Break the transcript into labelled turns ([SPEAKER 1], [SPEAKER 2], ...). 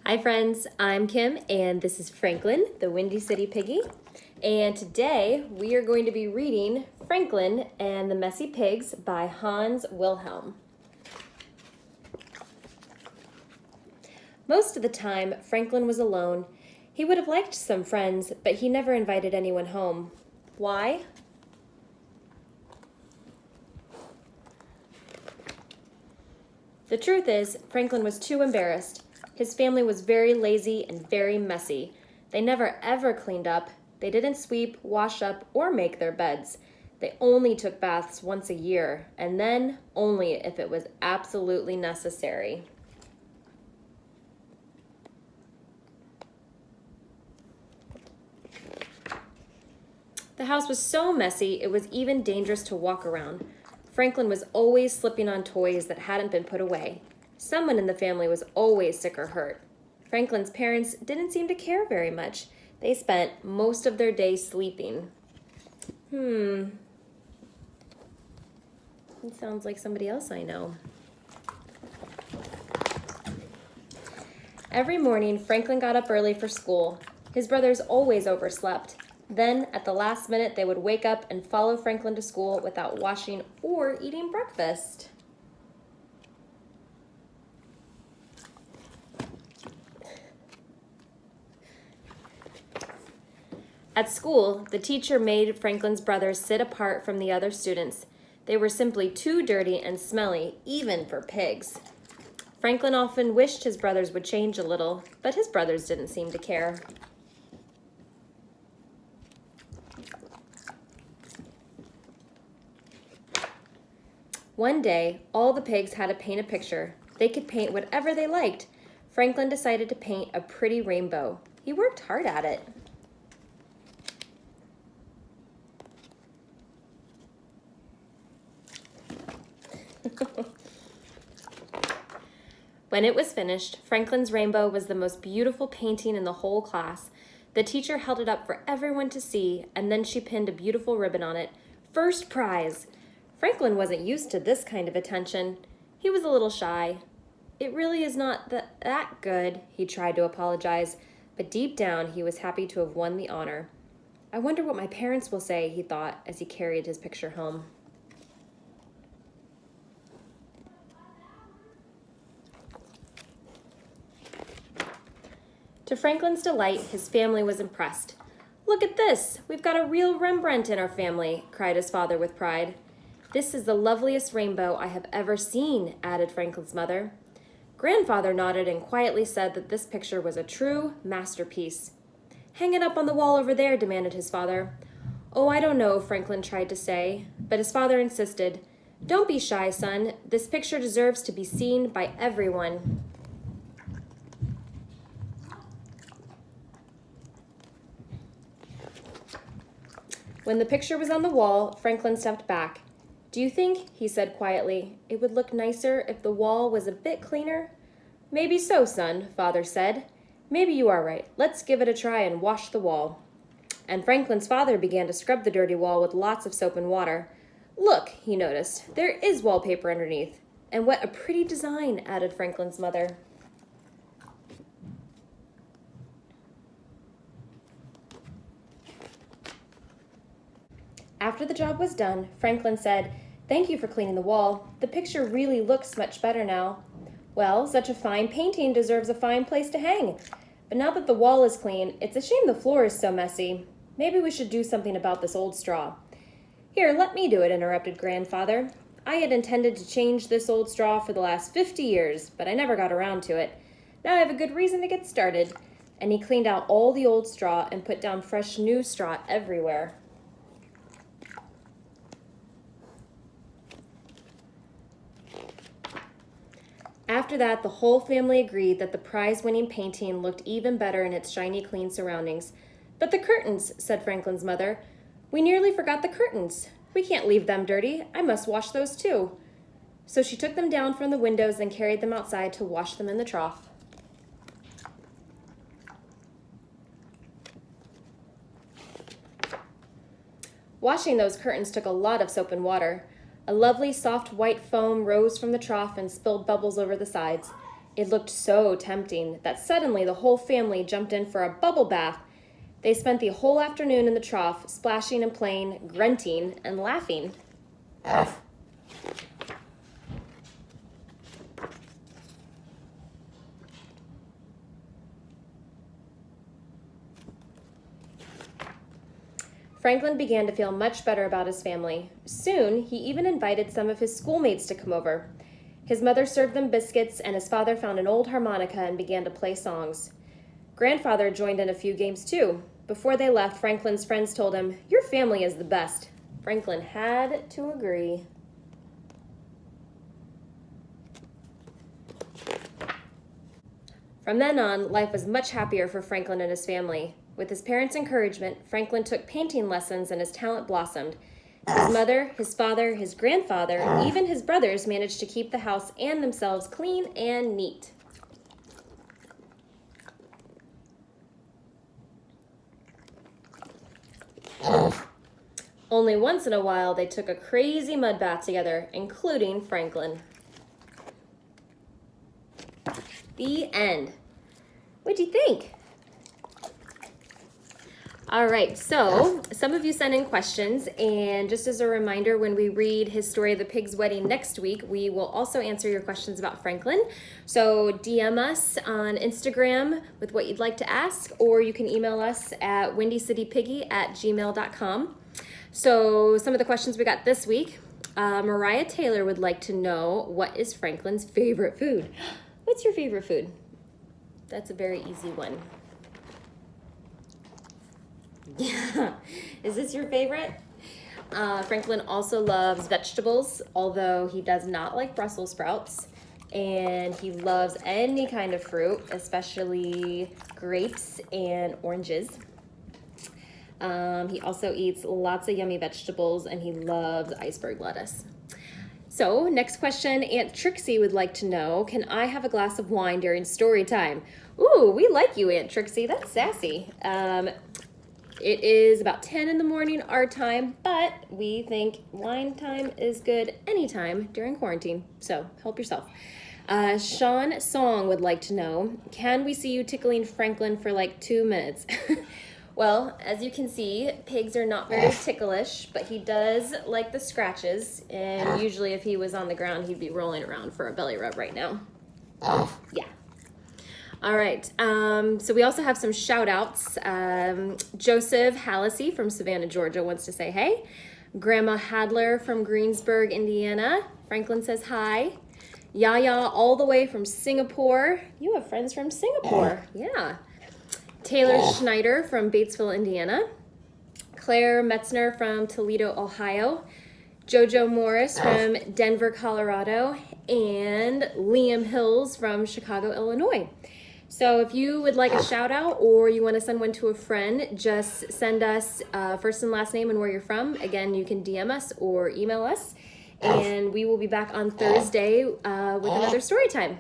[SPEAKER 1] Hi friends, I'm Kim and this is Franklin, the Windy City Piggy. And today we are going to be reading Franklin and the Messy Pigs by Hans Wilhelm. Most of the time, Franklin was alone. He would have liked some friends, but he never invited anyone home. Why? The truth is, Franklin was too embarrassed. His family was very lazy and very messy. They never ever cleaned up. They didn't sweep, wash up, or make their beds. They only took baths once a year, and then only if it was absolutely necessary. The house was so messy, it was even dangerous to walk around. Franklin was always slipping on toys that hadn't been put away. Someone in the family was always sick or hurt. Franklin's parents didn't seem to care very much. They spent most of their day sleeping. It sounds like somebody else I know. Every morning, Franklin got up early for school. His brothers always overslept. Then, at the last minute, they would wake up and follow Franklin to school without washing or eating breakfast. At school, the teacher made Franklin's brothers sit apart from the other students. They were simply too dirty and smelly, even for pigs. Franklin often wished his brothers would change a little, but his brothers didn't seem to care. One day, all the pigs had to paint a picture. They could paint whatever they liked. Franklin decided to paint a pretty rainbow. He worked hard at it. When it was finished, Franklin's rainbow was the most beautiful painting in the whole class. The teacher held it up for everyone to see, and then she pinned a beautiful ribbon on it. First prize! Franklin wasn't used to this kind of attention. He was a little shy. It really is not that good, he tried to apologize, but deep down he was happy to have won the honor. I wonder what my parents will say, he thought as he carried his picture home. To Franklin's delight, his family was impressed. "Look at this! We've got a real Rembrandt in our family," cried his father with pride. "This is the loveliest rainbow I have ever seen," added Franklin's mother. Grandfather nodded and quietly said that this picture was a true masterpiece. "Hang it up on the wall over there," demanded his father. "Oh, I don't know," Franklin tried to say, but his father insisted. "Don't be shy, son. This picture deserves to be seen by everyone." When the picture was on the wall, Franklin stepped back. "Do you think," he said quietly, "it would look nicer if the wall was a bit cleaner?" "Maybe so, son," Father said. "Maybe you are right. Let's give it a try and wash the wall." And Franklin's father began to scrub the dirty wall with lots of soap and water. "Look," he noticed, "there is wallpaper underneath." "And what a pretty design," added Franklin's mother. After the job was done, Franklin said, "Thank you for cleaning the wall. The picture really looks much better now." "Well, such a fine painting deserves a fine place to hang. But now that the wall is clean, it's a shame the floor is so messy. Maybe we should do something about this old straw." "Here, let me do it," interrupted Grandfather. "I had intended to change this old straw for the last 50 years, but I never got around to it. Now I have a good reason to get started." And he cleaned out all the old straw and put down fresh new straw everywhere. After that, the whole family agreed that the prize-winning painting looked even better in its shiny, clean surroundings. "But the curtains," said Franklin's mother. "We nearly forgot the curtains. We can't leave them dirty. I must wash those too." So she took them down from the windows and carried them outside to wash them in the trough. Washing those curtains took a lot of soap and water. A lovely soft white foam rose from the trough and spilled bubbles over the sides. It looked so tempting that suddenly the whole family jumped in for a bubble bath. They spent the whole afternoon in the trough, splashing and playing, grunting and laughing. Franklin began to feel much better about his family. Soon, he even invited some of his schoolmates to come over. His mother served them biscuits, and his father found an old harmonica and began to play songs. Grandfather joined in a few games too. Before they left, Franklin's friends told him, "Your family is the best." Franklin had to agree. From then on, life was much happier for Franklin and his family. With his parents' encouragement, Franklin took painting lessons and his talent blossomed. His mother, his father, his grandfather, even his brothers managed to keep the house and themselves clean and neat. Only once in a while, they took a crazy mud bath together, including Franklin. The end. What'd you think? All right, so some of you sent in questions, and just as a reminder, when we read his story of the pig's wedding next week, we will also answer your questions about Franklin. So DM us on Instagram with what you'd like to ask, or you can email us at WindyCityPiggy@gmail.com. So some of the questions we got this week, Mariah Taylor would like to know, what is Franklin's favorite food? What's your favorite food? That's a very easy one. Yeah, is this your favorite? Franklin also loves vegetables, although he does not like Brussels sprouts. And he loves any kind of fruit, especially grapes and oranges. He also eats lots of yummy vegetables, and he loves iceberg lettuce. So, next question, Aunt Trixie would like to know, can I have a glass of wine during story time? Ooh, we like you, Aunt Trixie. That's sassy. It is about 10 in the morning our time, but we think wine time is good anytime during quarantine, so help yourself. Sean Song would like to know, can we see you tickling Franklin for like 2 minutes? Well, as you can see, pigs are not very ticklish, but he does like the scratches, and usually if he was on the ground, he'd be rolling around for a belly rub right now. Yeah. All right, so we also have some shout outs. Joseph Hallisey from Savannah, Georgia wants to say hey. Grandma Hadler from Greensburg, Indiana. Franklin says hi. Yaya all the way from Singapore. You have friends from Singapore, yeah. Taylor Schneider from Batesville, Indiana. Claire Metzner from Toledo, Ohio. Jojo Morris from Denver, Colorado. And Liam Hills from Chicago, Illinois. So if you would like a shout out or you want to send one to a friend, just send us first and last name and where you're from. Again, you can DM us or email us. And we will be back on Thursday with another story time.